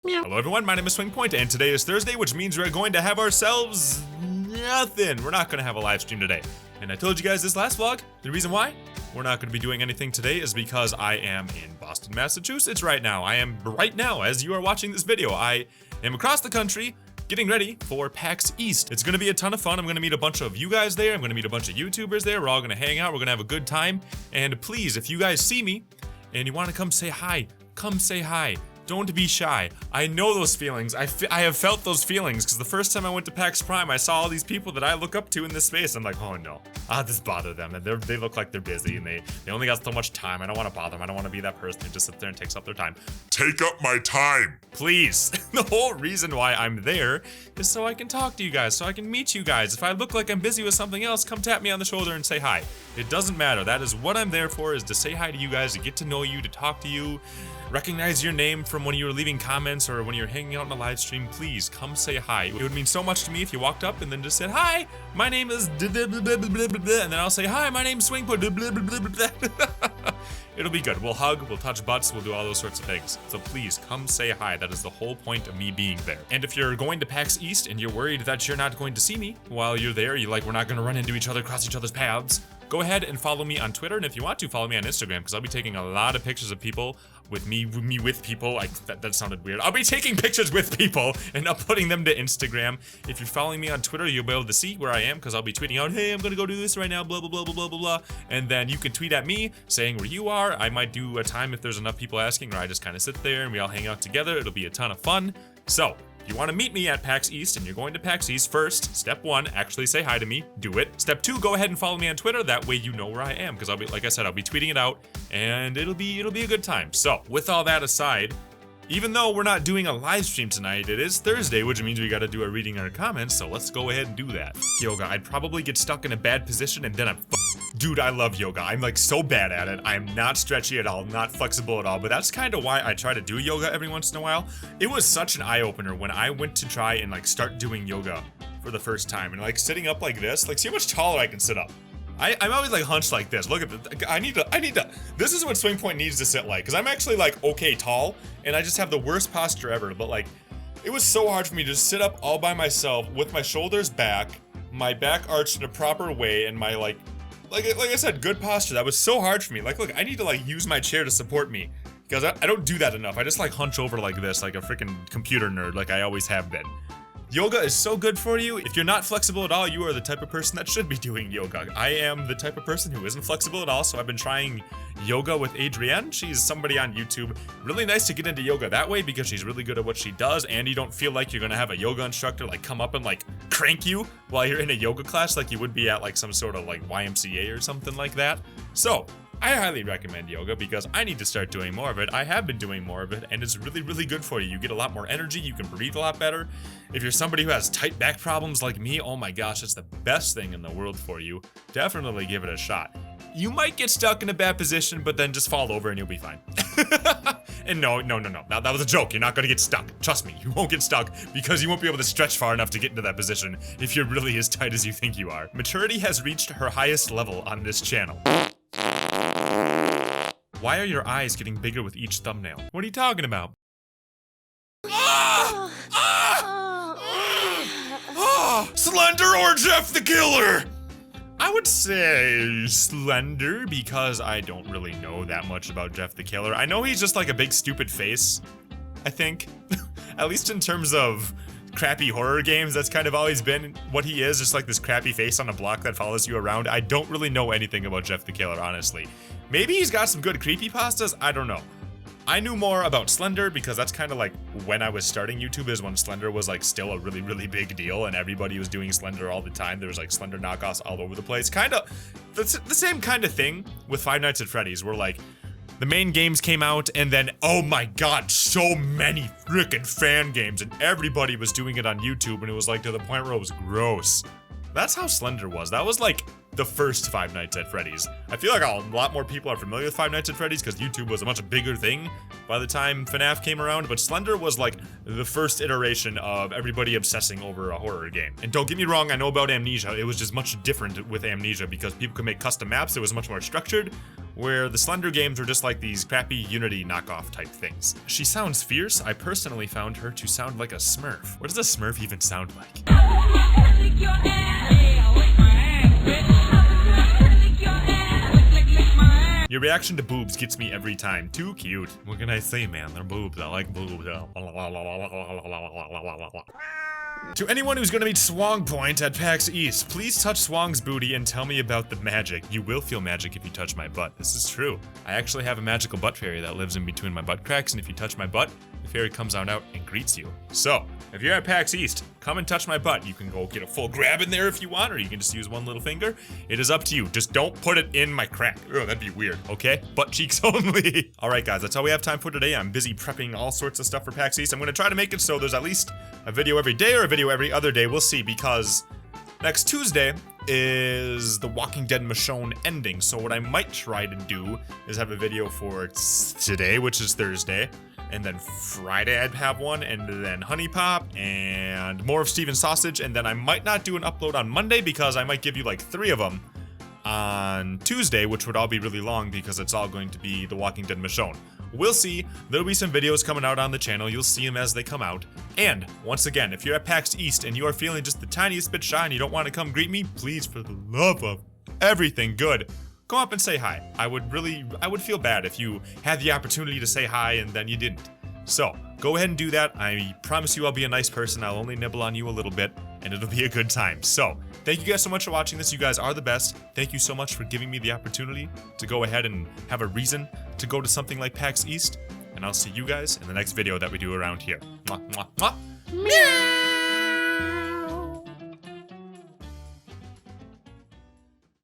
Meow. Hello everyone, my name is SwingPoynt, and today is Thursday, which means we're going to have ourselves nothing. We're not going to have a live stream today. And I told you guys this last vlog, the reason why we're not going to be doing anything today is because I am in Boston, Massachusetts right now. I am right now, as you are watching this video, I am across the country getting ready for PAX East. It's going to be a ton of fun. I'm going to meet a bunch of you guys there. I'm going to meet a bunch of YouTubers there. We're all going to hang out. We're going to have a good time. And please, if you guys see me and you want to come say hi, come say hi. Don't be shy. I know those feelings. I have felt those feelings because the first time I went to PAX Prime, I saw all these people that I look up to in this space. I'm like, oh no, I'll just bother them. And they look like they're busy and they only got so much time. I don't want to bother them. I don't want to be that person who just sits there and takes up their time. Take up my time. Please. The whole reason why I'm there is so I can talk to you guys, so I can meet you guys. If I look like I'm busy with something else, come tap me on the shoulder and say hi. It doesn't matter. That is what I'm there for, is to say hi to you guys, to get to know you, to talk to you, recognize your name from when you were leaving comments or when you're hanging out in a live stream. Please come say hi. It would mean so much to me if you walked up and then just said, hi, my name is and then I'll say, hi, my name's SwingPoynt. It'll be good. We'll hug, we'll touch butts, we'll do all those sorts of things. So please come say hi. That is the whole point of me being there. And if you're going to PAX East and you're worried that you're not going to see me while you're there, you're like, we're not gonna run into each other, cross each other's paths, go ahead and follow me on Twitter, and if you want to, follow me on Instagram, because I'll be taking a lot of pictures of people with me with people. That sounded weird. I'll be taking pictures with people and uploading them to Instagram. If you're following me on Twitter, you'll be able to see where I am, because I'll be tweeting out, hey, I'm gonna go do this right now, blah, blah, blah, blah, blah, blah, blah. And then you can tweet at me saying where you are. I might do a time if there's enough people asking, where I just kind of sit there and we all hang out together. It'll be a ton of fun. So, if you want to meet me at PAX East and you're going to PAX East, first, step one, actually say hi to me, do it. Step two, go ahead and follow me on Twitter. That way you know where I am, because I'll be, like I said, I'll be tweeting it out and it'll be a good time. So with all that aside, even though we're not doing a live stream tonight, it is Thursday, which means we gotta do a reading our comments, so let's go ahead and do that. Yoga, I'd probably get stuck in a bad position and then I'm dude, I love yoga. I'm like so bad at it. I'm not stretchy at all, not flexible at all, but that's kind of why I try to do yoga every once in a while. It was such an eye-opener when I went to try and like start doing yoga for the first time, and like sitting up like this, like see how much taller I can sit up. I'm always like hunched like this. Look at this. I need to, this is what SwingPoynt needs to sit like, because I'm actually like okay tall, and I just have the worst posture ever, but like, it was so hard for me to just sit up all by myself with my shoulders back, my back arched in a proper way, and my like I said, good posture. That was so hard for me. Like, look, I need to like use my chair to support me, because I don't do that enough. I just like hunch over like this, like a freaking computer nerd, like I always have been. Yoga is so good for you. If you're not flexible at all, you are the type of person that should be doing yoga. I am the type of person who isn't flexible at all, so I've been trying yoga with Adrienne. She's somebody on YouTube. Really nice to get into yoga that way, because she's really good at what she does, and you don't feel like you're gonna have a yoga instructor like come up and like crank you while you're in a yoga class like you would be at like some sort of like YMCA or something like that. So I highly recommend yoga, because I need to start doing more of it. I have been doing more of it, and it's really, really good for you. You get a lot more energy, you can breathe a lot better. If you're somebody who has tight back problems like me, oh my gosh, it's the best thing in the world for you. Definitely give it a shot. You might get stuck in a bad position, but then just fall over and you'll be fine. And no, that was a joke. You're not gonna get stuck. Trust me, you won't get stuck, because you won't be able to stretch far enough to get into that position if you're really as tight as you think you are. Maturity has reached her highest level on this channel. Why are your eyes getting bigger with each thumbnail? What are you talking about? Slender or Jeff the Killer? I would say Slender, because I don't really know that much about Jeff the Killer. I know he's just like a big stupid face, I think. At least in terms of crappy horror games, that's kind of always been what he is, just like this crappy face on a block that follows you around. I don't really know anything about Jeff the Killer, honestly. Maybe he's got some good creepypastas, I don't know. I knew more about Slender, because that's kind of like when I was starting YouTube, is when Slender was like still a really, really big deal, and everybody was doing Slender all the time. There was like Slender knockoffs all over the place. Kind of the same kind of thing with Five Nights at Freddy's, where like the main games came out, and then, oh my god, so many freaking fan games, and everybody was doing it on YouTube, and it was like to the point where it was gross. That's how Slender was. That was like the first Five Nights at Freddy's. I feel like a lot more people are familiar with Five Nights at Freddy's because YouTube was a much bigger thing by the time FNAF came around, but Slender was like the first iteration of everybody obsessing over a horror game. And don't get me wrong, I know about Amnesia. It was just much different with Amnesia because people could make custom maps. It was much more structured, where the Slender games were just like these crappy Unity knockoff type things. She sounds fierce. I personally found her to sound like a Smurf. What does a Smurf even sound like? Your reaction to boobs gets me every time. Too cute. What can I say, man? They're boobs. I like boobs. To anyone who's gonna meet SwingPoynt at PAX East, please touch Swang's booty and tell me about the magic. You will feel magic if you touch my butt. This is true. I actually have a magical butt fairy that lives in between my butt cracks, and if you touch my butt, the fairy comes on out and greets you. So, if you're at PAX East, come and touch my butt. You can go get a full grab in there if you want, or you can just use one little finger. It is up to you. Just don't put it in my crack. Oh, that'd be weird, okay? Butt cheeks only. All right, guys, that's all we have time for today. I'm busy prepping all sorts of stuff for PAX East. I'm gonna try to make it so there's at least a video every day or a video every other day. We'll see, because next Tuesday is the Walking Dead Michonne ending. So what I might try to do is have a video for today, which is Thursday. And then Friday I'd have one, and then Honey Pop, and more of Steven Sausage, and then I might not do an upload on Monday because I might give you like 3 of them on Tuesday, which would all be really long because it's all going to be The Walking Dead Michonne. We'll see. There'll be some videos coming out on the channel. You'll see them as they come out. And once again, if you're at PAX East and you are feeling just the tiniest bit shy and you don't want to come greet me, please, for the love of everything good, go up and say hi. I would feel bad if you had the opportunity to say hi and then you didn't. So, go ahead and do that. I promise you I'll be a nice person. I'll only nibble on you a little bit, and it'll be a good time. So, thank you guys so much for watching this. You guys are the best. Thank you so much for giving me the opportunity to go ahead and have a reason to go to something like PAX East. And I'll see you guys in the next video that we do around here. Mwah, mwah, mwah. Meow.